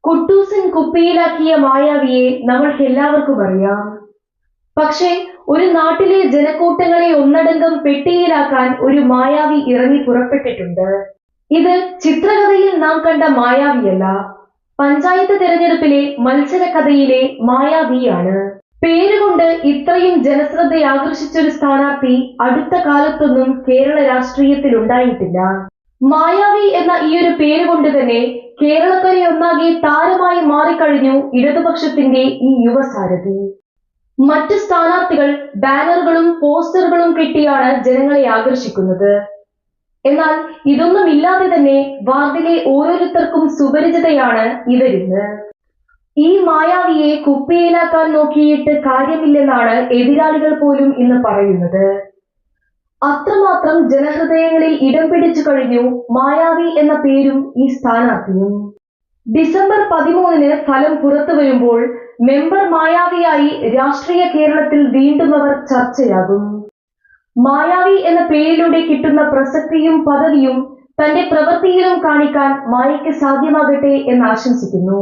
കുട്ടൂസൻ കുപ്പിയിലാക്കിയ മായാവിയെ നമ്മൾക്ക് എല്ലാവർക്കും അറിയാം. പക്ഷേ ഒരു നാട്ടിലെ ജനക്കൂട്ടങ്ങളെ ഒന്നടങ്കം പെട്ടിയിലാക്കാൻ ഒരു മായാവി ഇറങ്ങി പുറപ്പെട്ടിട്ടുണ്ട്. ഇത് ചിത്രകഥയിൽ നാം കണ്ട മായാവിയല്ല, പഞ്ചായത്ത് തെരഞ്ഞെടുപ്പിലെ മത്സരകഥയിലെ മായാവിയാണ്. പേരുകൊണ്ട് ഇത്രയും ജനശ്രദ്ധയാകർഷിച്ചൊരു സ്ഥാനാർത്ഥി അടുത്ത കാലത്തൊന്നും കേരള രാഷ്ട്രീയത്തിൽ ഉണ്ടായിട്ടില്ല. മായാവി എന്ന ഈയൊരു പേരുകൊണ്ട് തന്നെ കേരളക്കരെ ഒന്നാകെ താരമായി മാറിക്കഴിഞ്ഞു ഇടതുപക്ഷത്തിന്റെ ഈ യുവസാരഥി. മറ്റ് സ്ഥാനാർത്ഥികൾ ബാനറുകളും പോസ്റ്ററുകളും കെട്ടിയാണ് ജനങ്ങളെ ആകർഷിക്കുന്നത്. എന്നാൽ ഇതൊന്നുമില്ലാതെ തന്നെ വാർഡിലെ ഓരോരുത്തർക്കും സുപരിചിതയാണ് ഇവരിന്ന്. ഈ മായാവിയെ കുപ്പിയിലാക്കാൻ നോക്കിയിട്ട് കാര്യമില്ലെന്നാണ് എതിരാളികൾ പോലും ഇന്ന് പറയുന്നത്. അത്രമാത്രം ജനഹൃദയങ്ങളിൽ ഇടം പിടിച്ചു കഴിഞ്ഞു മായാവി എന്ന പേരും ഈ സ്ഥാനാർത്ഥിയും. ഡിസംബർ 13 ഫലം പുറത്തു വരുമ്പോൾ മെമ്പർ മായാവിയായി രാഷ്ട്രീയ കേരളത്തിൽ വീണ്ടും അവർ ചർച്ചയാകും. മായാവി എന്ന പേരിലൂടെ കിട്ടുന്ന പ്രസക്തിയും പദവിയും തന്റെ പ്രവൃത്തിയിലും കാണിക്കാൻ മായയ്ക്ക് സാധ്യമാകട്ടെ എന്ന് ആശംസിക്കുന്നു.